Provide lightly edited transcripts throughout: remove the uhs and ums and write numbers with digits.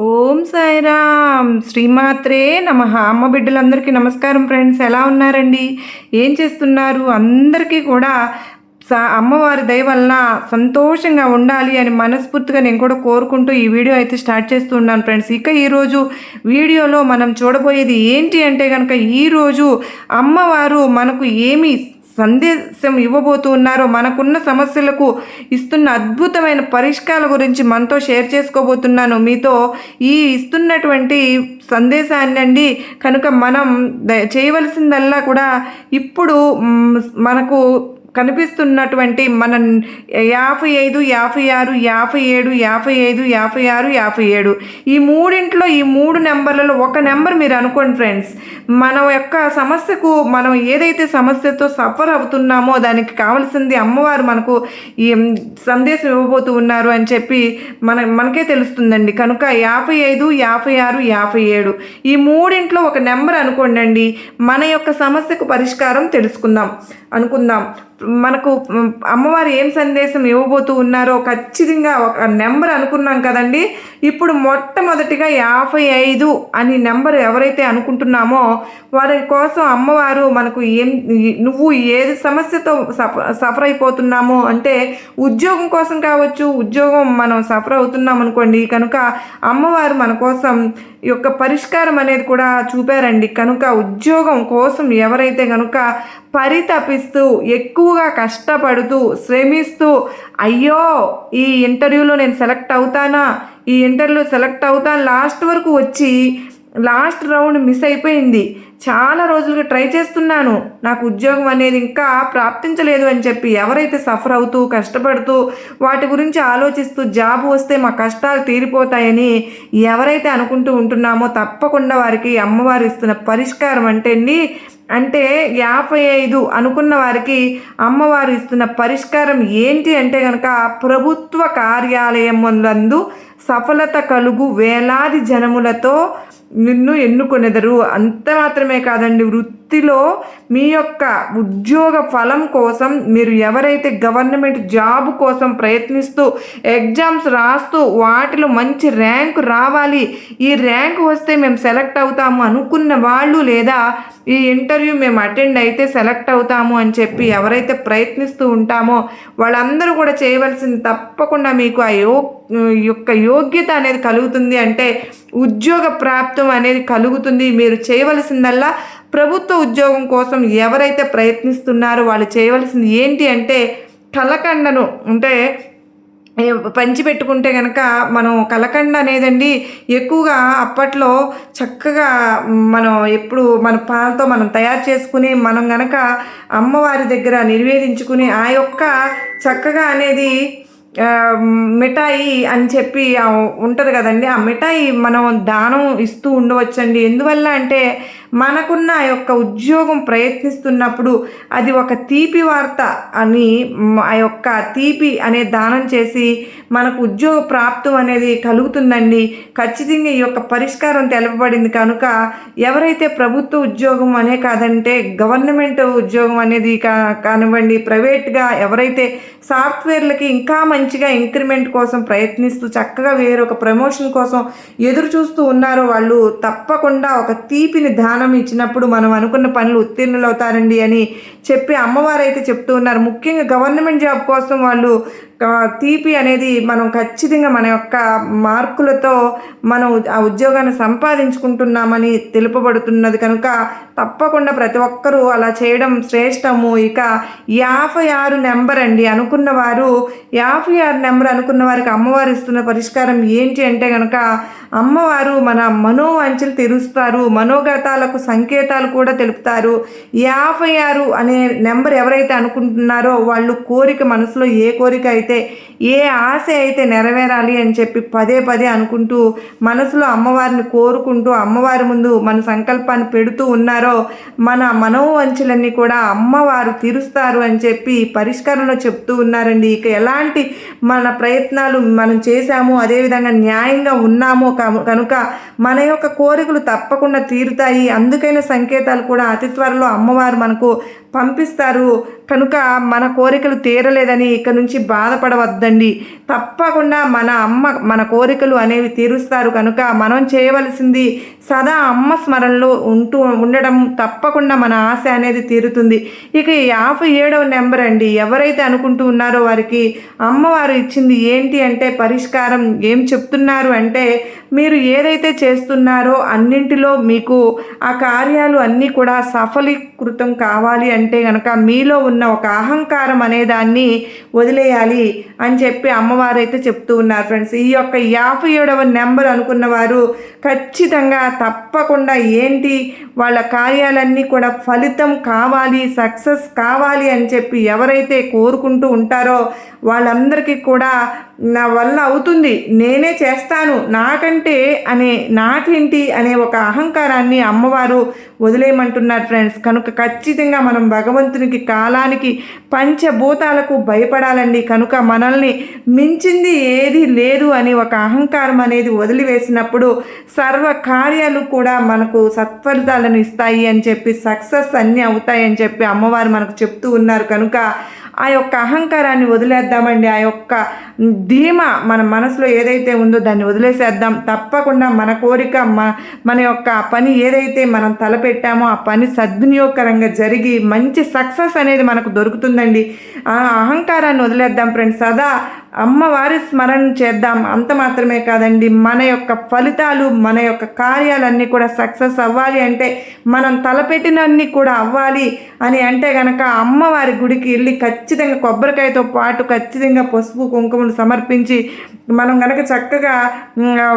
ఓం సాయిరామ్ శ్రీమాత్రే నమః. అమ్మ బిడ్డలందరికీ నమస్కారం ఫ్రెండ్స్. ఎలా ఉన్నారండి? ఏం చేస్తున్నారు? అందరికీ కూడా అమ్మవారి దయ వలన సంతోషంగా ఉండాలి అని మనస్ఫూర్తిగా నేను కూడా కోరుకుంటూ ఈ వీడియో అయితే స్టార్ట్ చేస్తూ ఉన్నాను ఫ్రెండ్స్. ఇక ఈరోజు వీడియోలో మనం చూడబోయేది ఏంటి అంటే కనుక, ఈరోజు అమ్మవారు మనకు ఏమి సందేశం ఇవ్వబోతూ ఉన్నారో, మనకున్న సమస్యలకు ఇస్తున్న అద్భుతమైన పరిష్కారాల గురించి మనతో షేర్ చేసుకోబోతున్నాను. మీతో ఈ ఇస్తున్నటువంటి సందేశాన్ని అండి కనుక మనం చేయవలసిందల్లా కూడా ఇప్పుడు మనకు కనిపిస్తున్నటువంటి మన 55, 56, 57, 55, 56, 57 ఈ మూడింట్లో ఈ 3 నెంబర్లలో ఒక నెంబర్ మీరు అనుకోండి ఫ్రెండ్స్. మన యొక్క సమస్యకు మనం ఏదైతే సమస్యతో సఫర్ అవుతున్నామో దానికి కావాల్సింది అమ్మవారు మనకు ఈ సందేశం ఇవ్వబోతూ ఉన్నారు అని చెప్పి మనకే తెలుస్తుందండి. కనుక 55, 56, 57 ఈ మూడింట్లో ఒక నెంబర్ అనుకోండి అండి. మన యొక్క సమస్యకు పరిష్కారం అనుకుందాం. మనకు అమ్మవారు ఏం సందేశం ఇవ్వబోతూ ఉన్నారో ఖచ్చితంగా ఒక నెంబర్ అనుకున్నాం కదండి. ఇప్పుడు మొట్టమొదటిగా 55 అని నెంబర్ ఎవరైతే అనుకుంటున్నామో వారి కోసం అమ్మవారు మనకు నువ్వు ఏది సమస్యతో సఫర్ అయిపోతున్నామో, అంటే ఉద్యోగం కోసం కావచ్చు, ఉద్యోగం మనం సఫర్ అవుతున్నాం అనుకోండి, కనుక అమ్మవారు మన కోసం ఈ యొక్క పరిష్కారం అనేది కూడా చూపారండి. కనుక ఉద్యోగం కోసం ఎవరైతే కనుక పరితపిస్తూ ఎక్కువగా కష్టపడుతూ శ్రమిస్తూ, అయ్యో ఈ ఇంటర్వ్యూలో నేను సెలెక్ట్ అవుతాను లాస్ట్ వరకు వచ్చి లాస్ట్ రౌండ్ మిస్ అయిపోయింది, చాలా రోజులుగా ట్రై చేస్తున్నాను, నాకు ఉద్యోగం అనేది ఇంకా ప్రాప్తించలేదు అని చెప్పి ఎవరైతే సఫర్ అవుతూ కష్టపడుతూ వాటి గురించి ఆలోచిస్తూ జాబ్ వస్తే మా కష్టాలు తీరిపోతాయని ఎవరైతే అనుకుంటూ ఉంటున్నామో, తప్పకుండా వారికి అమ్మవారు ఇస్తున్న పరిష్కారం అంటే 55 అనుకున్న వారికి అమ్మవారు ఇస్తున్న పరిష్కారం ఏంటి అంటే కనుక, ప్రభుత్వ కార్యాలయం నందు సఫలత కలుగు వేలాది జనములతో నిన్ను ఎన్నుకొనెదరు. అంత మాత్రమే కాదండి, వృత్తిలో మీ యొక్క ఉద్యోగ ఫలం కోసం మీరు ఎవరైతే గవర్నమెంట్ జాబ్ కోసం ప్రయత్నిస్తూ ఎగ్జామ్స్ రాస్తూ వాటిలో మంచి ర్యాంకు రావాలి, ఈ ర్యాంకు వస్తే మేము సెలెక్ట్ అవుతాము అనుకున్న వాళ్ళు, లేదా ఈ ఇంటర్వ్యూ మేము అటెండ్ అయితే సెలెక్ట్ అవుతాము అని చెప్పి ఎవరైతే ప్రయత్నిస్తూ ఉంటామో వాళ్ళందరూ కూడా చేయవలసింది, తప్పకుండా మీకు ఆ యొక్క యోగ్యత అనేది కలుగుతుంది, అంటే ఉద్యోగ ప్రాప్తం అనేది కలుగుతుంది. మీరు చేయవలసిందల్లా ప్రభుత్వ ఉద్యోగం కోసం ఎవరైతే ప్రయత్నిస్తున్నారో వాళ్ళు చేయవలసింది ఏంటి అంటే, కలకండను అంటే పంచిపెట్టుకుంటే కనుక, మనం కలకండ అనేదండి ఎక్కువగా అప్పట్లో చక్కగా మనం ఎప్పుడు మన పాలతో మనం తయారు చేసుకుని మనం కనుక అమ్మవారి దగ్గర నివేదించుకుని ఆ యొక్క చక్కగా అనేది మిఠాయి అని చెప్పి ఉంటుంది కదండి, ఆ మిఠాయి మనం దానం ఇస్తూ ఉండవచ్చండి. ఎందువల్ల అంటే మనకున్న ఆ యొక్క ఉద్యోగం ప్రయత్నిస్తున్నప్పుడు అది ఒక తీపి వార్త అని ఆ యొక్క తీపి అనే దానం చేసి మనకు ఉద్యోగ ప్రాప్తం అనేది కలుగుతుందండి. ఖచ్చితంగా ఈ యొక్క పరిష్కారం తెలపబడింది. కనుక ఎవరైతే ప్రభుత్వ ఉద్యోగం అనే కాదంటే గవర్నమెంట్ ఉద్యోగం అనేది కానివ్వండి, ప్రైవేట్గా ఎవరైతే సాఫ్ట్వేర్లకి ఇంకా మంచిగా ఇంక్రిమెంట్ కోసం ప్రయత్నిస్తూ చక్కగా వేరొక ప్రమోషన్ కోసం ఎదురు చూస్తూ ఉన్నారో వాళ్ళు తప్పకుండా ఒక తీపిని దానం ఇచ్చినప్పుడు మనం అనుకున్న పనులు ఉత్తీర్ణులు అవుతారండి అని చెప్పి అమ్మవారు అయితే చెప్తూ ఉన్నారు. ముఖ్యంగా గవర్నమెంట్ జాబ్ కోసం వాళ్ళు తీపి అనేది మనం ఖచ్చితంగా మన యొక్క మార్కులతో మనం ఆ ఉద్యోగాన్ని సంపాదించుకుంటున్నామని తెలుపబడుతున్నది. కనుక తప్పకుండా ప్రతి ఒక్కరూ అలా చేయడం శ్రేష్టము. ఇక 56 నెంబర్ అండి అనుకున్నవారు, 56 నెంబర్ అనుకున్న వారికి అమ్మవారు ఇస్తున్న పరిష్కారం ఏంటి అంటే కనుక, అమ్మవారు మన మనోవాంఛలు తీరుస్తారు, మనోగతాలకు సంకేతాలు కూడా తెలుపుతారు. 56 అనే నెంబర్ ఎవరైతే అనుకుంటున్నారో వాళ్ళు కోరిక, మనసులో ఏ కోరిక అయితే ఏ ఆశ అయితే నెరవేరాలి అని చెప్పి పదే పదే అనుకుంటూ మనసులో అమ్మవారిని కోరుకుంటూ అమ్మవారి ముందు మన సంకల్పాన్ని పెడుతూ ఉన్నారో మన మనోవంచలన్నీ కూడా అమ్మవారు తీరుస్తారు అని చెప్పి పరిష్కారంలో చెప్తూ ఉన్నారండి. ఇక ఎలాంటి మన ప్రయత్నాలు మనం చేశాము, అదేవిధంగా న్యాయంగా ఉన్నామో కనుక మన యొక్క కోరికలు తప్పకుండా తీరుతాయి. అందుకైన సంకేతాలు కూడా అతి త్వరలో అమ్మవారు మనకు పంపిస్తారు. కనుక మన కోరికలు తీరలేదని ఇక నుంచి బాధపడవద్దండి. తప్పకుండా మన కోరికలు అనేవి తీరుస్తారు. కనుక మనం చేయవలసింది సదా అమ్మ స్మరణలో ఉండడం, తప్పకుండా మన ఆశ అనేది తీరుతుంది. ఇక 57వ నెంబర్ అండి. ఎవరైతే అనుకుంటూ ఉన్నారో వారికి అమ్మవారు ఇచ్చింది ఏంటి అంటే పరిష్కారం. ఏం చెప్తున్నారు అంటే, మీరు ఏదైతే చేస్తున్నారో అన్నింటిలో మీకు ఆ కార్యాలు అన్నీ కూడా సఫలీకృతం కావాలి అంటే గనక మీలో ఉన్న ఒక అహంకారం అనే దాన్ని వదిలేయాలి అని చెప్పి అమ్మవారైతే చెప్తూ ఉన్నారు ఫ్రెండ్స్. ఈ యొక్క 57వ నెంబర్ అనుకున్న వారు ఖచ్చితంగా తప్పకుండా ఏంటి వాళ్ళ కార్యాలన్నీ కూడా ఫలితం కావాలి, సక్సెస్ కావాలి అని చెప్పి ఎవరైతే కోరుకుంటూ ఉంటారో వాళ్ళందరికీ కూడా నా వల్ల అవుతుంది, నేనే చేస్తాను, నాకేంటి అనే ఒక అహంకారాన్ని అమ్మవారు వదిలేయమంటున్నారు ఫ్రెండ్స్. కనుక ఖచ్చితంగా మనం భగవంతునికి, కాలానికి, పంచభూతాలకు భయపడాలండి. కనుక మనల్ని మించింది ఏది లేదు అని ఒక అహంకారం అనేది వదిలివేసినప్పుడు సర్వ కార్యాలు కూడా మనకు సత్ఫలితాలను ఇస్తాయి అని చెప్పి, సక్సెస్ అన్నీ అవుతాయని చెప్పి అమ్మవారు మనకు చెప్తూ ఉన్నారు. కనుక ఆ యొక్క అహంకారాన్ని వదిలేద్దామండి. ఆ యొక్క ధీమా మన మనసులో ఏదైతే ఉందో దాన్ని వదిలేసేద్దాం. తప్పకుండా మన కోరిక, మన యొక్క పని ఏదైతే మనం తలపెట్టామో ఆ పని సద్వినియోగకరంగా జరిగి మంచి సక్సెస్ అనేది మనకు దొరుకుతుందండి. ఆ అహంకారాన్ని వదిలేద్దాం ఫ్రెండ్స్. సదా అమ్మవారి స్మరణ చేద్దాం. అంత మాత్రమే కాదండి, మన యొక్క ఫలితాలు, మన యొక్క కార్యాలన్నీ కూడా సక్సెస్ అవ్వాలి అంటే, మనం తలపెట్టినన్నీ కూడా అవ్వాలి అని అంటే గనక అమ్మవారి గుడికి వెళ్ళి ఖచ్చితంగా కొబ్బరికాయతో పాటు ఖచ్చితంగా పసుపు కుంకుమలు సమర్పించి మనం గనక చక్కగా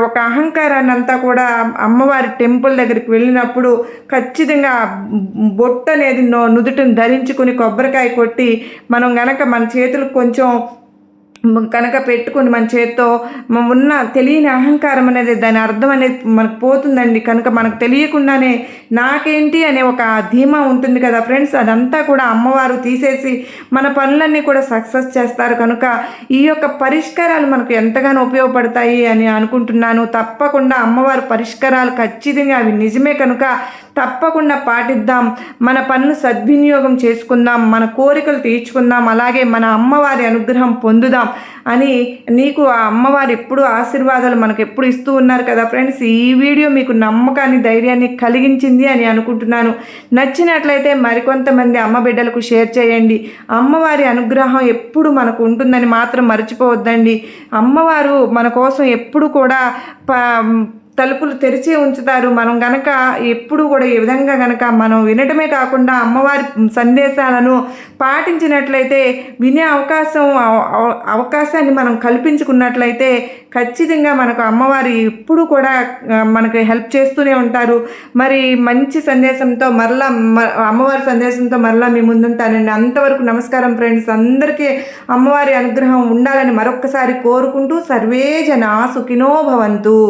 ఒక అహంకారాన్ని అంతా కూడా అమ్మవారి టెంపుల్ దగ్గరికి వెళ్ళినప్పుడు ఖచ్చితంగా బొట్టు అనేది నుదుటిని ధరించుకుని కొబ్బరికాయ కొట్టి మనం గనక మన చేతులకు కొంచెం కనుక పెట్టుకుని మన చేత్తో ఉన్న తెలియని అహంకారం అనేది, దాని అర్థం అనేది మనకు పోతుందండి. కనుక మనకు తెలియకుండానే నాకేంటి అనే ఒక ధీమా ఉంటుంది కదా ఫ్రెండ్స్, అదంతా కూడా అమ్మవారు తీసేసి మన పనులన్నీ కూడా సక్సెస్ చేస్తారు. కనుక ఈ యొక్క పరిష్కారాలు మనకు ఎంతగానో ఉపయోగపడతాయి అని అనుకుంటున్నాను. తప్పకుండా అమ్మవారి పరిష్కారాలు ఖచ్చితంగా అవి నిజమే. కనుక తప్పకుండా పాటిద్దాం, మన పనులు సద్వినియోగం చేసుకుందాం, మన కోరికలు తీర్చుకుందాం, అలాగే మన అమ్మవారి అనుగ్రహం పొందుదాం అని నీకు ఆ అమ్మవారు ఎప్పుడు ఆశీర్వాదాలు మనకు ఎప్పుడు ఇస్తూ ఉన్నారు కదా ఫ్రెండ్స్. ఈ వీడియో మీకు నమ్మకాన్ని, ధైర్యాన్ని కలిగించింది అని అనుకుంటున్నాను. నచ్చినట్లయితే మరికొంతమంది అమ్మ బిడ్డలకు షేర్ చేయండి. అమ్మవారి అనుగ్రహం ఎప్పుడు మనకు ఉంటుందని మాత్రం మర్చిపోవద్దండి. అమ్మవారు మన కోసం ఎప్పుడు కూడా తలుపులు తెరిచి ఉంచుతారు. మనం గనక ఎప్పుడు కూడా ఈ విధంగా గనక మనం వినటమే కాకుండా అమ్మవారి సందేశాలను పాటించినట్లయితే, వినే అవకాశాన్ని మనం కల్పించుకున్నట్లయితే ఖచ్చితంగా మనకు అమ్మవారి ఎప్పుడు కూడా మనకు హెల్ప్ చేస్తూనే ఉంటారు. మరి మంచి సందేశంతో అమ్మవారి సందేశంతో మరలా మీ ముందుంటానండి. అంతవరకు నమస్కారం ఫ్రెండ్స్. అందరికీ అమ్మవారి అనుగ్రహం ఉండాలని మరొక్కసారి కోరుకుంటూ సర్వే జనా సుఖినో భవంతు.